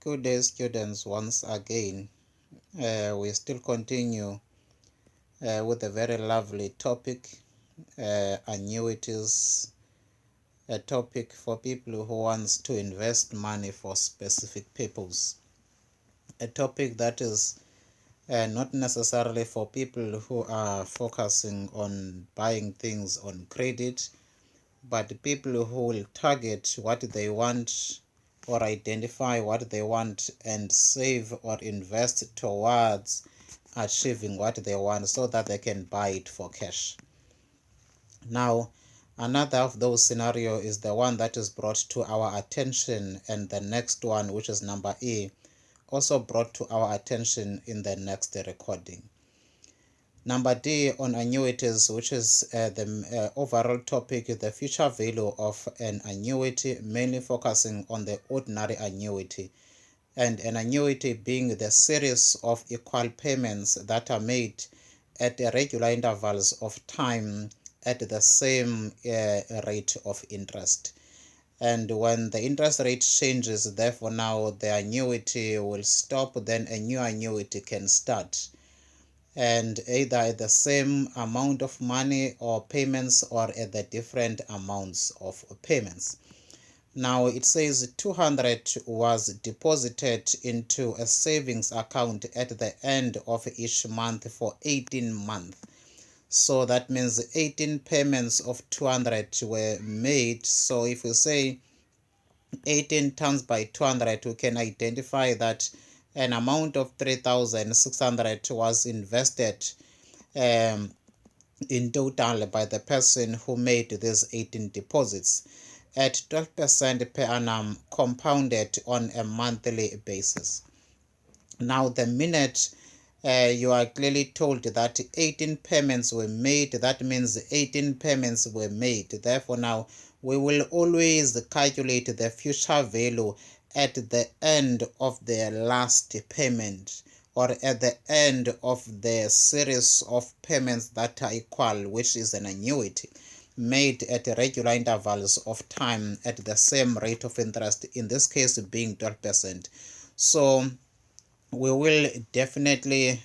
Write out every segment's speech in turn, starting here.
Good day, students. Once again, we still continue with a very lovely topic, annuities, a topic for people who wants to invest money for specific purpose, a topic that is not necessarily for people who are focusing on buying things on credit, but people who will target what they want or identify what they want and save or invest towards achieving what they want so that they can buy it for cash. Now, another of those scenario is the one that is brought to our attention, and the next one, which is number E, also brought to our attention in the next recording. Number D on annuities, which is the overall topic, the future value of an annuity, mainly focusing on the ordinary annuity, and an annuity being the series of equal payments that are made at regular intervals of time at the same rate of interest. And when the interest rate changes, therefore now the annuity will stop, then a new annuity can start, and either at the same amount of money or payments or at the different amounts of payments. Now it says 200 was deposited into a savings account at the end of each month for 18 months. So that means 18 payments of 200 were made. So if we say 18 times by 200, we can identify that an amount of 3,600 was invested in total by the person who made these 18 deposits at 12% per annum compounded on a monthly basis. Now, the minute you are clearly told that 18 payments were made, that means 18 payments were made. Therefore, now we will always calculate the future value at the end of the last payment, or at the end of the series of payments that are equal, which is an annuity made at regular intervals of time at the same rate of interest, in this case being 12%. So we will definitely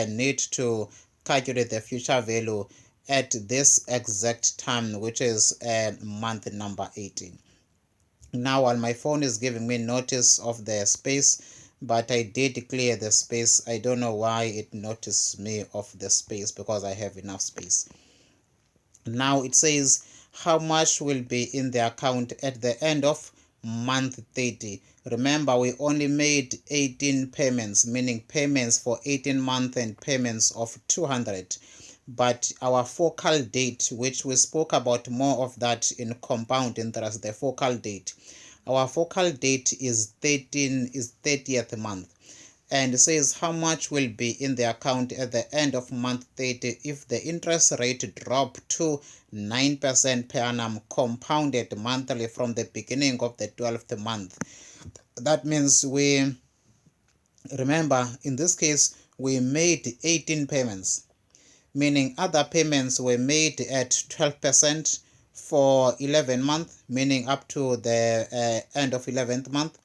need to calculate the future value at this exact time, which is month number 18. Now, while my phone is giving me notice of the space, but I did clear the space. I don't know why it noticed me of the space, because I have enough space. Now it says how much will be in the account at the end of month 30. Remember, we only made 18 payments, meaning payments for 18 months and payments of 200. But our focal date, which we spoke about more of that in compound interest, the focal date, our focal date is 30th month, and says how much will be in the account at the end of month 30 if the interest rate drop to 9% per annum compounded monthly from the beginning of the 12th month. That means remember, in this case, we made 18 payments, meaning other payments were made at 12% for 11 months, meaning up to the end of 11th month.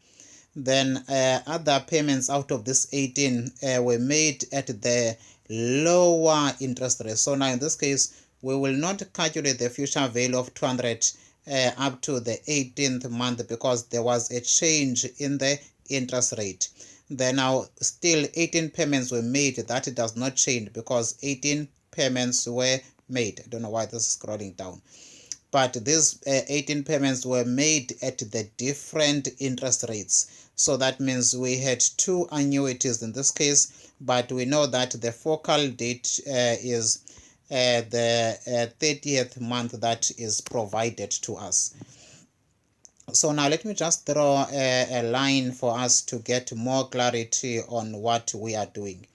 Then other payments out of this 18 were made at the lower interest rate. So now in this case, we will not calculate the future value of 200 up to the 18th month, because there was a change in the interest rate. Then now still 18 payments were made. That does not change because 18 payments were made. I don't know why this is scrolling down. But these 18 payments were made at the different interest rates. So that means we had two annuities in this case, but we know that the focal date is the 30th month that is provided to us. So now let me just draw a line for us to get more clarity on what we are doing.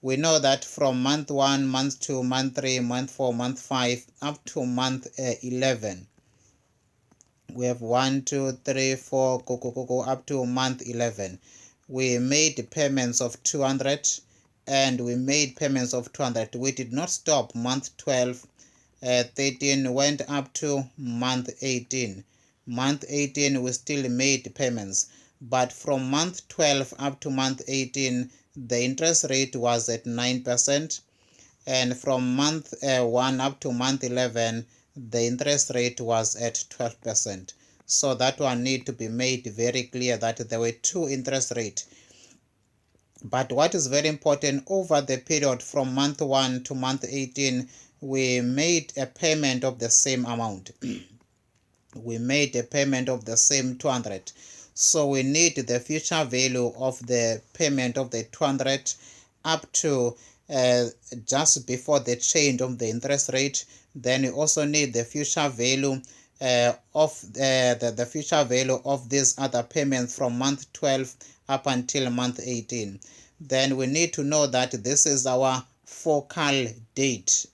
We know that from month 1, month 2, month 3, month 4, month 5, up to month 11, we have 1, 2, 3, 4, go up to month 11. We made payments of 200, and we made payments of 200. We did not stop month 12, 13, went up to month 18. Month 18, we still made payments. but from month 12 up to month 18, the interest rate was at 9%, and from month 1 up to month 11, the interest rate was at 12%. So that one need to be made very clear that there were two interest rates. But what is very important, over the period from month 1 to month 18, we made a payment of the same amount. We made a payment of the same 200. So we need the future value of the payment of the 200 up to just before the change of the interest rate. Then we also need the future value of the future value of these other payments from month 12 up until month 18. Then we need to know that this is our focal date,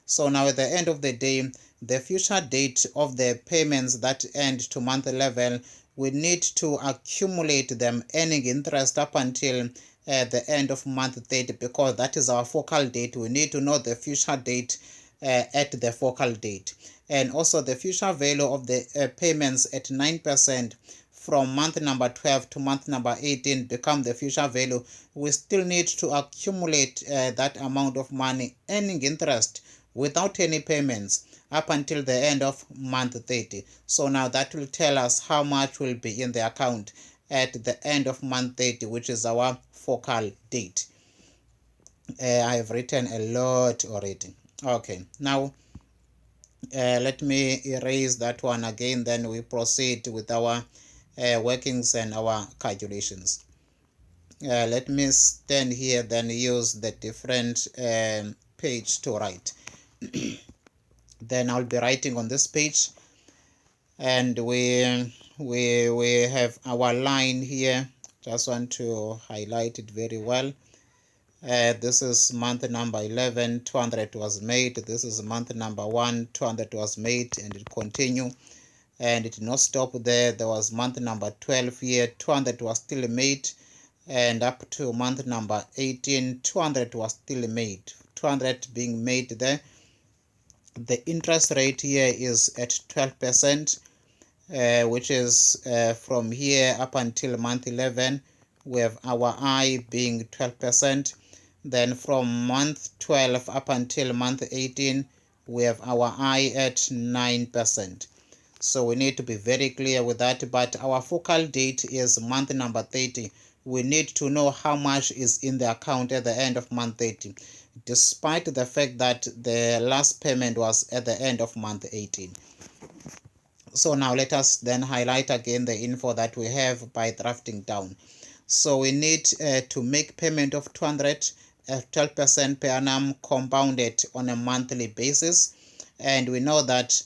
So now at the end of the day, the future date of the payments that end to month 11, we need to accumulate them, earning interest up until the end of month 30, because that is our focal date. We need to know the future date at the focal date, and also the future value of the payments at 9% from month number 12 to month number 18 become the future value. We still need to accumulate that amount of money, earning interest without any payments up until the end of month 30. So now that will tell us how much will be in the account at the end of month 30, which is our focal date. I have written a lot already. Okay, now let me erase that one again, then we proceed with our workings and our calculations. Let me stand here, then use the different page to write. Then I'll be writing on this page, and we have our line here. Just want to highlight it very well. This is month number 11, 200 was made. This is month number 1, 200 was made, and it continue. And it did not stop there. There was month number 12 here, 200 was still made, and up to month number 18, 200 was still made. 200 being made there. The interest rate here is at 12%, which is from here up until month 11. We have our I being 12%. Then from month 12 up until month 18, we have our I at 9%. So we need to be very clear with that. But our focal date is month number 30. We need to know how much is in the account at the end of month 30, despite the fact that the last payment was at the end of month 18. So now let us then highlight again the info that we have by drafting down. So we need to make payment of 200 at 12% per annum compounded on a monthly basis. And we know that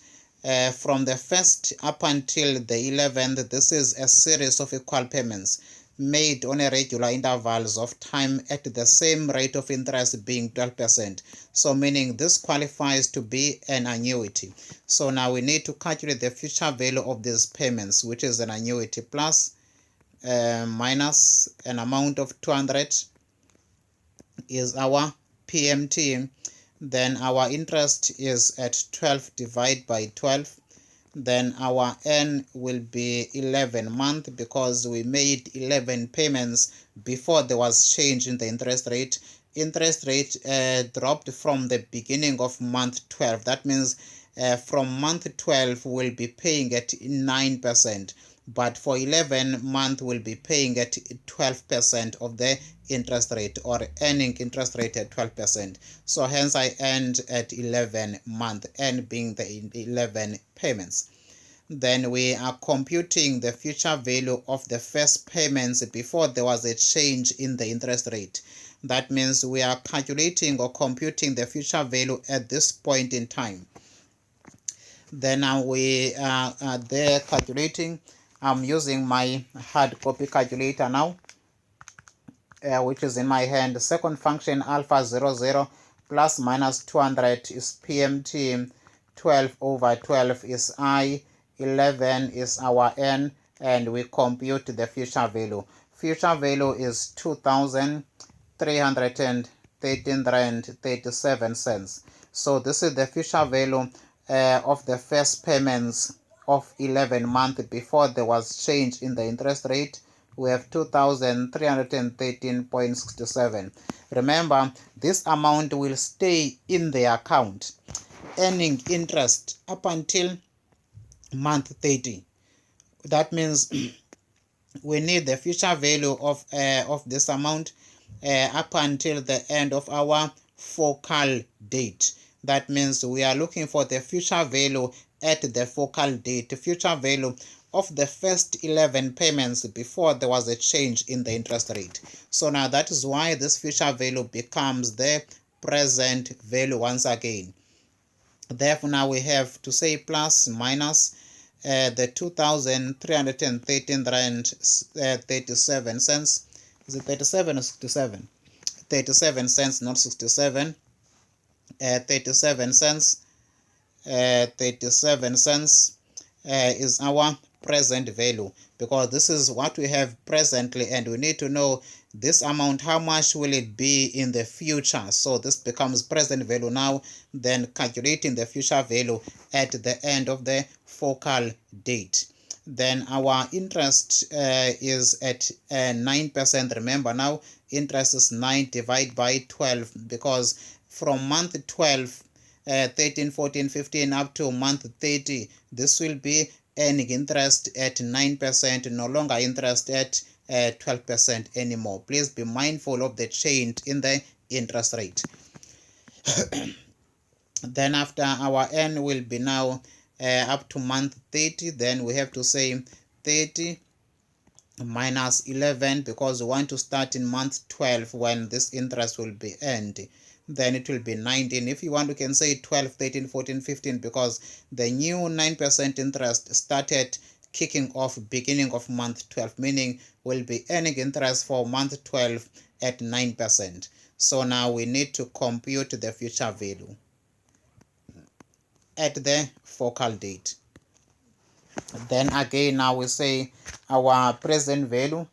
from the 1st up until the 11th, this is a series of equal payments made on a regular intervals of time at the same rate of interest being 12%. So meaning this qualifies to be an annuity. So now we need to calculate the future value of these payments, which is an annuity, plus minus an amount of 200 is our PMT. Then our interest is at 12 divided by 12. Then our N will be 11 months, because we made 11 payments before there was change in the interest rate. Interest rate dropped from the beginning of month 12. That means from month 12 we'll be paying at 9%, but for 11 month we'll be paying at 12% of the interest rate, or earning interest rate at 12%. So hence I end at 11 month, N being the 11 payments. Then we are computing the future value of the first payments before there was a change in the interest rate. That means we are calculating or computing the future value at this point in time. Then now we are there calculating. I'm using my hard copy calculator now, which is in my hand. The second function, alpha 00 plus minus 200 is PMT, 12 over 12 is I, 11 is our N, and we compute the future value. Future value is 2,313 rand 37 cents. So this is the future value of the first payments of 11 months before there was change in the interest rate, we have 2,313.67. Remember, this amount will stay in the account earning interest up until month 30. That means we need the future value of this amount up until the end of our focal date. That means we are looking for the future value at the focal date, future value of the first 11 payments before there was a change in the interest rate. So now that is why this future value becomes the present value once again. Therefore, now we have to say plus minus the 2,313 rand 37 cents. Is it 37 or 67? 37 cents, not 67. 37 cents. 37 cents is our present value, because this is what we have presently, and we need to know this amount, how much will it be in the future. So this becomes present value now, then calculating the future value at the end of the focal date. Then our interest is at 9%. Remember, now interest is 9 divided by 12, because from month 12 13, 14, 15 up to month 30, this will be earning interest at 9%, no longer interest at 12% anymore. Please be mindful of the change in the interest rate. Then after our N will be now up to month 30, then we have to say 30 minus 11, because we want to start in month 12 when this interest will be earned. Then it will be 19. If you want, you can say 12, 13, 14, 15, because the new 9% interest started kicking off beginning of month 12, meaning we'll be earning interest for month 12 at 9%. So now we need to compute the future value at the focal date. Then again, now we say our present value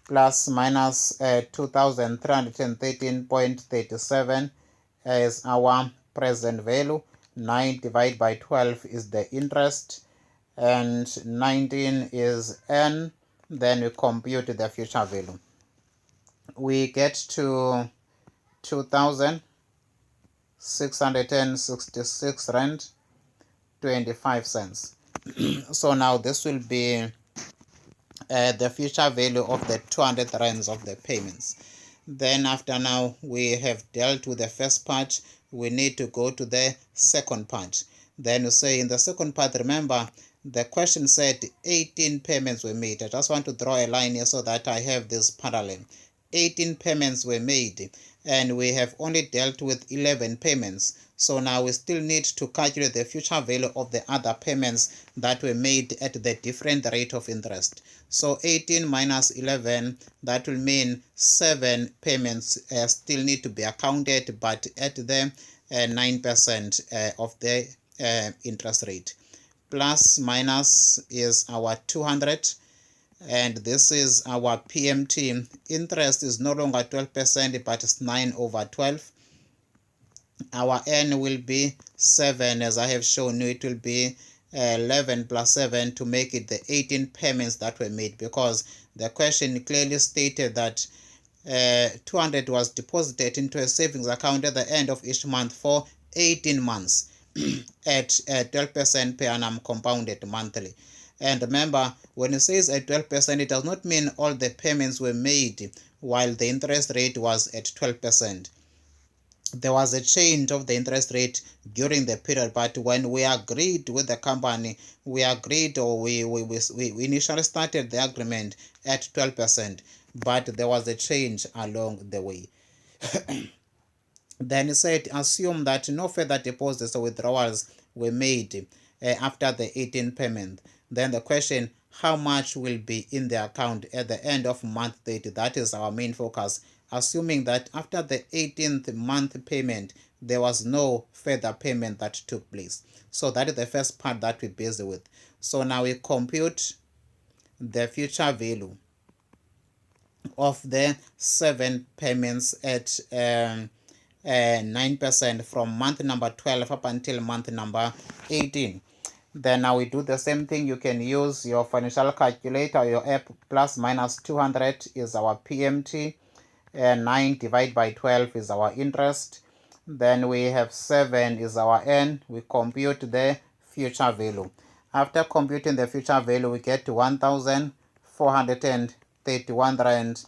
plus minus 2,313.37 is our present value. 9 divided by 12 is the interest, and 19 is N. Then we compute the future value. We get to 2,666 rand 25 cents. So now this will be the future value of the 200 rands of the payments. Then after now we have dealt with the first part, we need to go to the second part. Then you say in the second part, remember the question said 18 payments were made. I just want to draw a line here so that I have this parallel. 18 payments were made, and we have only dealt with 11 payments. So now we still need to calculate the future value of the other payments that were made at the different rate of interest. So 18 minus 11, that will mean 7 payments still need to be accounted, but at the 9% of the interest rate. Plus minus is our 200, and this is our PMT. Interest is no longer 12%, but it's 9 over 12. Our N will be 7, as I have shown you. It will be 11 plus 7 to make it the 18 payments that were made, because the question clearly stated that 200 was deposited into a savings account at the end of each month for 18 months at 12% per annum compounded monthly. And remember, when it says at 12%, it does not mean all the payments were made while the interest rate was at 12%. There was a change of the interest rate during the period, but when we agreed with the company, we agreed, or we initially started the agreement at 12%, but there was a change along the way. Then it said, assume that no further deposits or withdrawals were made after the 18th payment. Then the question, how much will be in the account at the end of month 30? That is our main focus. Assuming that after the 18th month payment, there was no further payment that took place. So that is the first part that we're busy with. So now we compute the future value of the 7 payments at 9% from month number 12 up until month number 18. Then now we do the same thing. You can use your financial calculator, your app. Plus minus 200 is our PMT, and 9 divided by 12 is our interest. Then we have 7 is our N. We compute the future value. After computing the future value, we get to 1,431 rand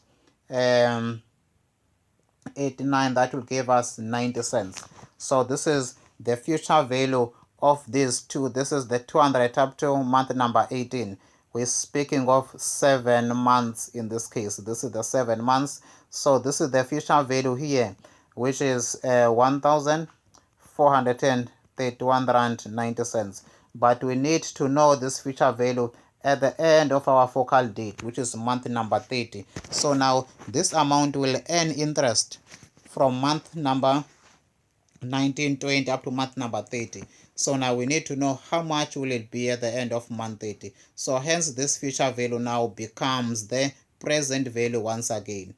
89. That will give us 90 cents. So this is the future value of these two. This is the 200 up to month number 18. We're speaking of 7 months in this case. This is the 7 months. So this is the future value here, which is 1,431 rand 90 cents. But we need to know this future value at the end of our focal date, which is month number 30. So now this amount will earn interest from month number 19, 20 up to month number 30. So now we need to know how much will it be at the end of month 30. So hence this future value now becomes the present value once again.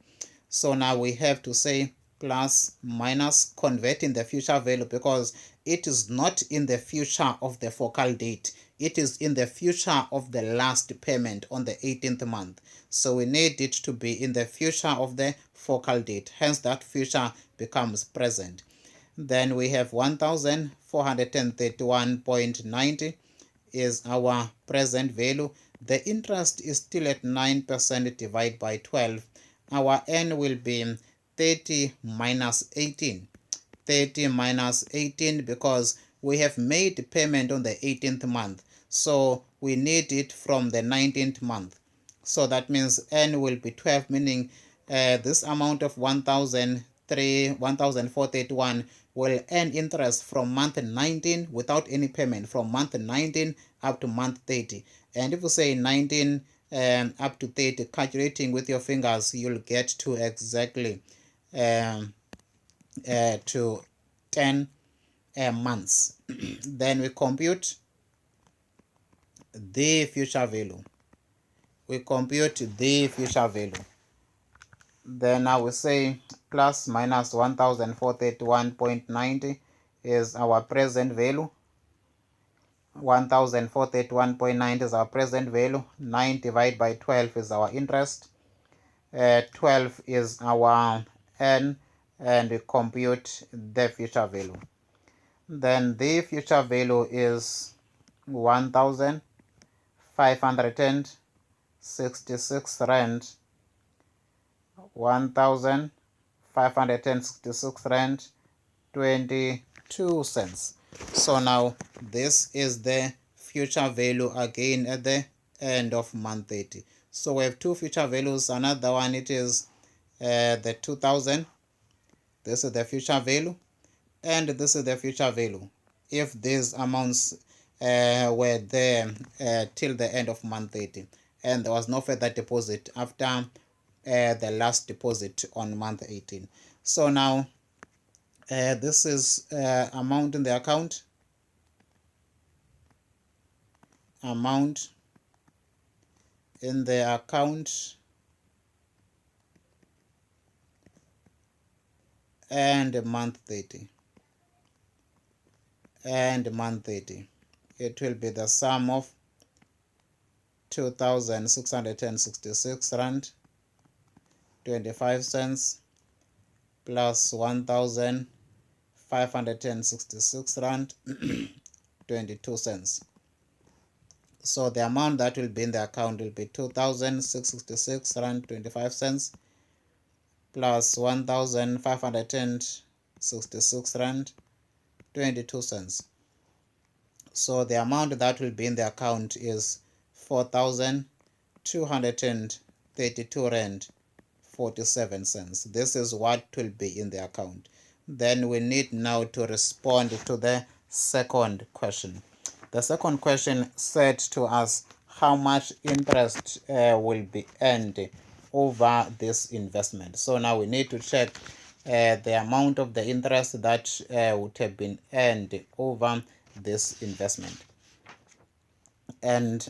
So now we have to say plus minus converting the future value, because it is not in the future of the focal date. It is in the future of the last payment on the 18th month. So we need it to be in the future of the focal date. Hence that future becomes present. Then we have 1,431.90 is our present value. The interest is still at 9% divided by 12. Our N will be 30 minus 18. 30 minus 18 because we have made payment on the 18th month. So we need it from the 19th month. So that means N will be 12, meaning this amount of 1,431 will earn interest from month 19 without any payment, from month 19 up to month 30. And if you say 19 up to 30, calculating with your fingers, you'll get to exactly to 10 months. Then we compute the future value. Then I will say plus minus 1,431.90 is our present value. 1,431.90 is our present value. 9 divided by 12 is our interest. 12 is our N, and we compute the future value. Then the future value is 1,566 rand. 1,566 rand 22 cents. So now this is the future value again at the end of month 30. So we have two future values. Another one, it is the 2,000. This is the future value, and this is the future value if these amounts were there till the end of month 30 and there was no further deposit after the last deposit on month 18. So now this is amount in the account, and month 30. It will be the sum of 2,666 rand 25 cents plus 1,566 rand 22 cents. So the amount that will be in the account will be 2,666 rand 25 cents plus 1,566 rand 22 cents. So the amount that will be in the account is 4,232 rand 47 cents. This is what will be in the account. Then we need now to respond to the second question. The second question said to us how much interest will be earned over this investment. So now we need to check the amount of the interest that would have been earned over this investment. And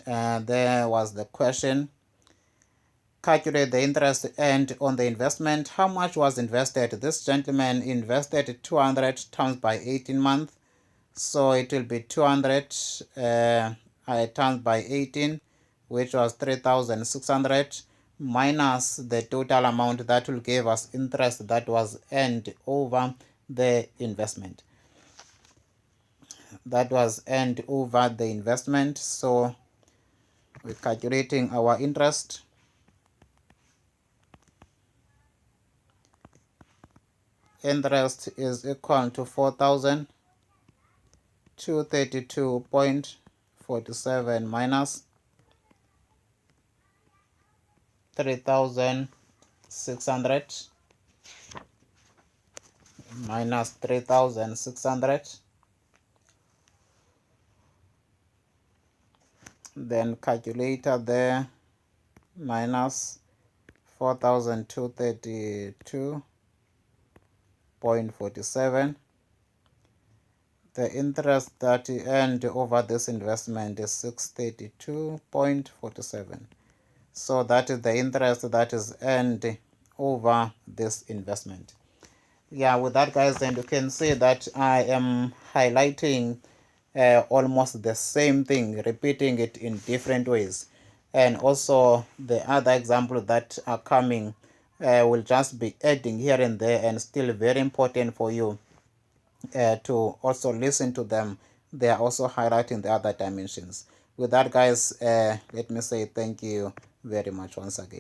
there was the question: calculate the interest earned on the investment. How much was invested? This gentleman invested 200 times by 18 months. So it will be 200 times by 18, which was 3,600, minus the total amount that will give us interest that was earned over the investment. That was earned over the investment. So we're calculating our interest. Interest is equal to 4,232.47 minus 3,600 minus 3,600. Then calculator there, minus 4,232.47. The interest that he earned over this investment is 632.47. So that is the interest that is earned over this investment. Yeah, with that, guys, then you can see that I am highlighting almost the same thing, repeating it in different ways. And also the other examples that are coming will just be adding here and there, and still very important for you to also listen to them. They are also highlighting the other dimensions. With that, guys, let me say thank you very much once again.